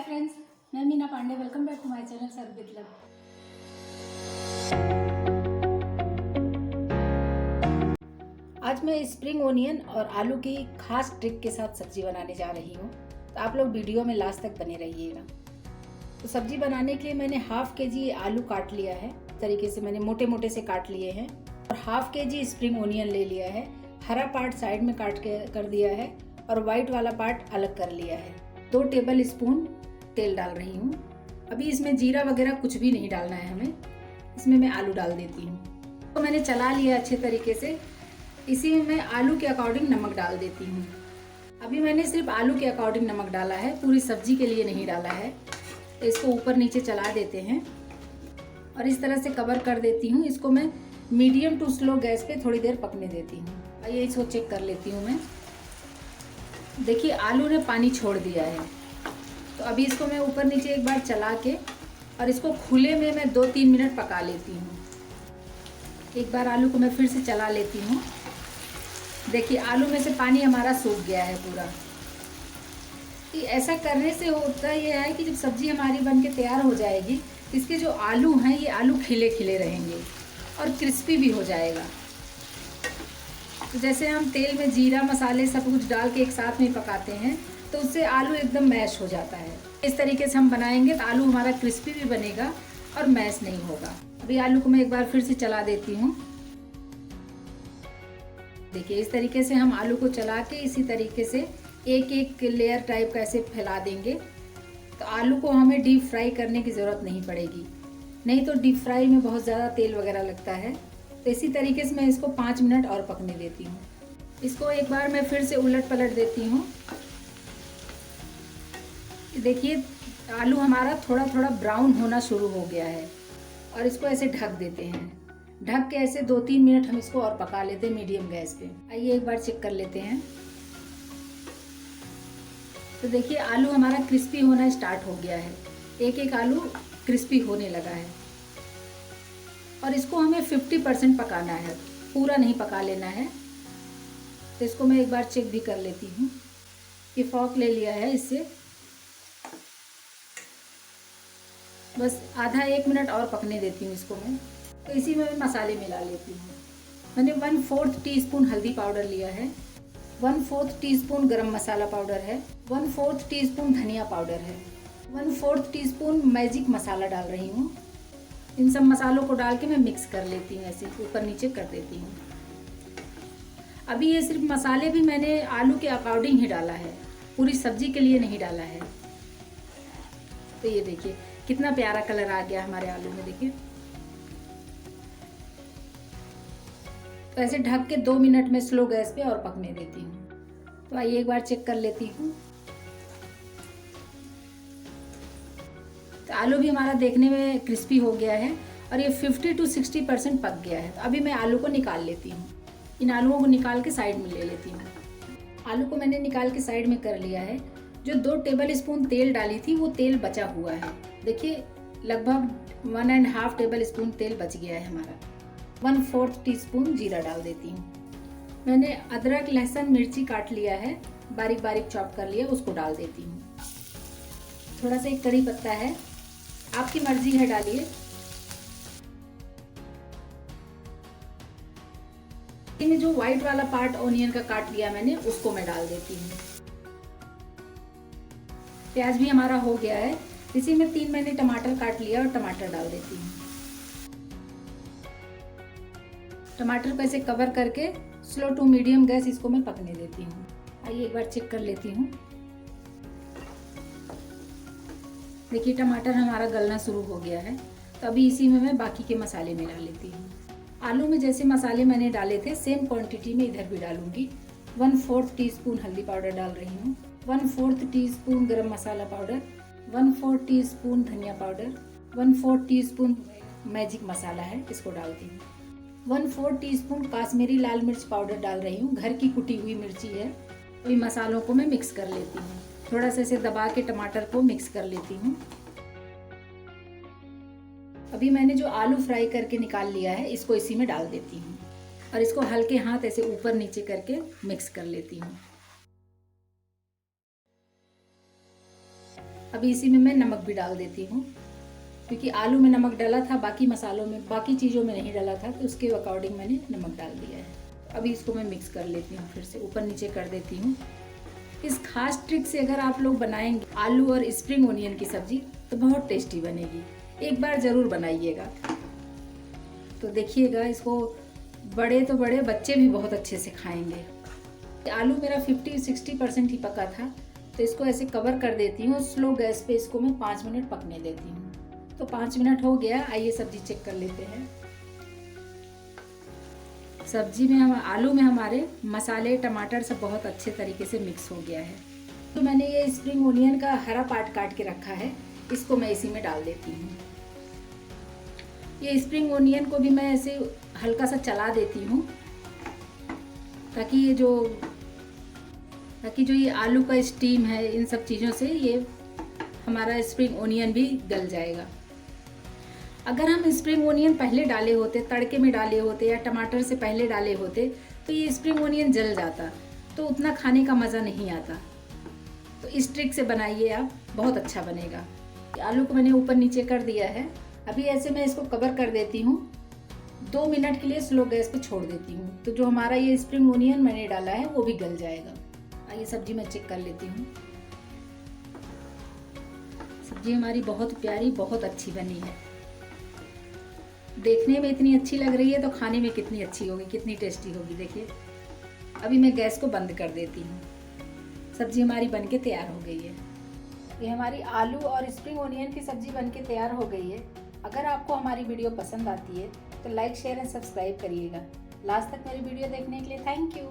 Friends, मैं Meena Pandey. Welcome back to my channel serve with love. आज मैं स्प्रिंग ओनियन और आलू की खास ट्रिक के साथ सब्जी बनाने जा रही हूँ, तो आप लोग वीडियो में लास्ट तक बने रहिएगा। तो सब्जी बनाने के लिए मैंने हाफ के-जी आलू काट लिया है। इस तरीके से मैंने मोटे मोटे से काट लिए हैं और हाफ के-जी स्प्रिंग ओनियन ले लिया है। हरा पार्ट साइड में काट के कर दिया है और वाइट वाला पार्ट अलग कर लिया है। 2 टेबल स्पून तेल डाल रही हूँ। अभी इसमें जीरा वगैरह कुछ भी नहीं डालना है हमें। इसमें मैं आलू डाल देती हूँ। तो मैंने चला लिया अच्छे तरीके से। इसी में मैं आलू के अकॉर्डिंग नमक डाल देती हूँ। अभी मैंने सिर्फ आलू के अकॉर्डिंग नमक डाला है, पूरी सब्जी के लिए नहीं डाला है। तो इसको ऊपर नीचे चला देते हैं और इस तरह से कवर कर देती हूँ। इसको मैं मीडियम टू स्लो गैस पे थोड़ी देर पकने देती हूँ। आइए इसको चेक कर लेती हूँ मैं। देखिए आलू ने पानी छोड़ दिया है। तो अभी इसको मैं ऊपर नीचे एक बार चला के और इसको खुले में मैं 2-3 मिनट पका लेती हूँ। एक बार आलू को मैं फिर से चला लेती हूँ। देखिए आलू में से पानी हमारा सूख गया है पूरा। ऐसा करने से होता यह है कि जब सब्जी हमारी बन के तैयार हो जाएगी, इसके जो आलू हैं ये आलू खिले खिले रहेंगे और क्रिस्पी भी हो जाएगा। तो जैसे हम तेल में जीरा मसाले सब कुछ डाल के एक साथ में पकाते हैं तो उससे आलू एकदम मैश हो जाता है। इस तरीके से हम बनाएंगे तो आलू हमारा क्रिस्पी भी बनेगा और मैश नहीं होगा। अभी आलू को मैं एक बार फिर से चला देती हूँ। देखिए इस तरीके से हम आलू को चला के इसी तरीके से एक एक लेयर टाइप का ऐसे फैला देंगे तो आलू को हमें डीप फ्राई करने की ज़रूरत नहीं पड़ेगी। नहीं तो डीप फ्राई में बहुत ज़्यादा तेल वगैरह लगता है। तो इसी तरीके से मैं इसको 5 मिनट और पकने देती हूँ। इसको एक बार मैं फिर से उलट पलट देती हूँ। देखिए आलू हमारा थोड़ा थोड़ा ब्राउन होना शुरू हो गया है और इसको ऐसे ढक देते हैं। ढक के ऐसे 2-3 मिनट हम इसको और पका लेते हैं मीडियम गैस पे। आइए एक बार चेक कर लेते हैं। तो देखिए आलू हमारा क्रिस्पी होना स्टार्ट हो गया है। एक एक आलू क्रिस्पी होने लगा है और इसको हमें 50% पकाना है, पूरा नहीं पका लेना है। तो इसको मैं एक बार चेक भी कर लेती हूँ। ये फॉक ले लिया है, इससे बस आधा 1 मिनट और पकने देती हूँ इसको मैं। तो इसी में मैं मसाले मिला लेती हूँ। मैंने 1/4 टीस्पून हल्दी पाउडर लिया है, 1/4 टीस्पून गरम मसाला पाउडर है, 1/4 टीस्पून धनिया पाउडर है, 1/4 टीस्पून मैजिक मसाला डाल रही हूँ। इन सब मसालों को डाल के मैं मिक्स कर लेती हूँ, ऐसे ऊपर नीचे कर देती हूँ। अभी ये सिर्फ मसाले भी मैंने आलू के अकॉर्डिंग ही डाला है, पूरी सब्जी के लिए नहीं डाला है। तो ये देखिए कितना प्यारा कलर आ गया हमारे आलू में। देखिए तो ऐसे ढक के 2 मिनट में स्लो गैस पे और पकने देती हूँ। तो आइए एक बार चेक कर लेती हूँ। तो आलू भी हमारा देखने में क्रिस्पी हो गया है और ये 50 to 60% पक गया है। तो अभी मैं आलू को निकाल लेती हूँ। इन आलूओं को निकाल के साइड में ले लेती हूँ। आलू को मैंने निकाल के साइड में कर लिया है। जो 2 टेबल स्पून तेल डाली थी वो तेल बचा हुआ है। देखिए लगभग 1.5 टेबल स्पून तेल बच गया है हमारा। 1/4 टीस्पून जीरा डाल देती हूँ। मैंने अदरक लहसुन मिर्ची काट लिया है, बारीक बारीक चॉप कर लिया, उसको डाल देती हूँ। थोड़ा सा एक कड़ी पत्ता है, आपकी मर्जी है डालिए। इसमें जो व्हाइट वाला पार्ट ओनियन का काट लिया मैंने, उसको मैं डाल देती हूँ। प्याज भी हमारा हो गया है। इसी में 3 मैंने टमाटर काट लिया और टमाटर डाल देती हूँ। टमाटर को ऐसे कवर करके स्लो टू मीडियम गैस इसको मैं पकने देती हूँ। आइए एक बार चेक कर लेती हूँ। देखिए टमाटर हमारा गलना शुरू हो गया है। तो अभी इसी में मैं बाकी के मसाले मिला लेती हूँ। आलू में जैसे मसाले मैंने डाले थे सेम क्वांटिटी में इधर भी डालूंगी। 1/4 टीस्पून हल्दी पाउडर डाल रही हूँ, 1/4 टीस्पून गरम मसाला पाउडर, 1/4 टीस्पून धनिया पाउडर, 1/4 टीस्पून मैजिक मसाला है, इसको डालती हूँ। 1/4 टीस्पून काश्मीरी लाल मिर्च पाउडर डाल रही हूँ, घर की कुटी हुई मिर्ची है। तो मसालों को मैं मिक्स कर लेती हूँ। थोड़ा सा इसे दबा के टमाटर को मिक्स कर लेती हूँ। अभी मैंने जो आलू फ्राई करके निकाल लिया है इसको इसी में डाल देती हूँ और इसको हल्के हाथ ऐसे ऊपर नीचे करके मिक्स कर लेती हूँ। अभी इसी में मैं नमक भी डाल देती हूँ, क्योंकि आलू में नमक डाला था, बाकी मसालों में, बाकी चीज़ों में नहीं डाला था, तो उसके अकॉर्डिंग मैंने नमक डाल दिया है। अभी इसको मैं मिक्स कर लेती हूँ, फिर से ऊपर नीचे कर देती हूँ। इस खास ट्रिक से अगर आप लोग बनाएंगे आलू और स्प्रिंग ओनियन की सब्जी तो बहुत टेस्टी बनेगी। एक बार ज़रूर बनाइएगा। तो देखिएगा, इसको बड़े तो बड़े, बच्चे भी बहुत अच्छे से खाएंगे। आलू मेरा 50-60% ही पका था, तो इसको ऐसे कवर कर देती हूँ। स्लो गैस पे इसको मैं 5 मिनट पकने देती हूँ। तो 5 मिनट हो गया, आइए सब्जी चेक कर लेते हैं। सब्जी में आलू में हमारे मसाले, टमाटर सब बहुत अच्छे तरीके से मिक्स हो गया है। तो मैंने ये स्प्रिंग ओनियन का हरा पार्ट काट के रखा है, इसको मैं इसी में डाल देती हूँ। ये स्प्रिंग ओनियन को भी मैं ऐसे हल्का सा चला देती हूँ, ताकि ये आलू का स्टीम है, इन सब चीज़ों से ये हमारा स्प्रिंग ओनियन भी गल जाएगा। अगर हम स्प्रिंग ओनियन पहले डाले होते, तड़के में डाले होते या टमाटर से पहले डाले होते, तो ये स्प्रिंग ओनियन जल जाता, तो उतना खाने का मज़ा नहीं आता। तो इस ट्रिक से बनाइए आप, बहुत अच्छा बनेगा। आलू को मैंने ऊपर नीचे कर दिया है। अभी ऐसे मैं इसको कवर कर देती हूँ, 2 मिनट के लिए स्लो गैस पे छोड़ देती हूँ। तो जो हमारा ये स्प्रिंग ओनियन मैंने डाला है वो भी गल जाएगा। आइए सब्जी मैं चेक कर लेती हूँ। सब्जी हमारी बहुत प्यारी, बहुत अच्छी बनी है। देखने में इतनी अच्छी लग रही है तो खाने में कितनी अच्छी होगी, कितनी टेस्टी होगी। देखिए, अभी मैं गैस को बंद कर देती हूँ। सब्जी हमारी बनके तैयार हो गई है। ये हमारी आलू और स्प्रिंग ओनियन की सब्जी बनके तैयार हो गई है। अगर आपको हमारी वीडियो पसंद आती है तो लाइक, शेयर एंड सब्सक्राइब करिएगा। लास्ट तक मेरी वीडियो देखने के लिए थैंक यू।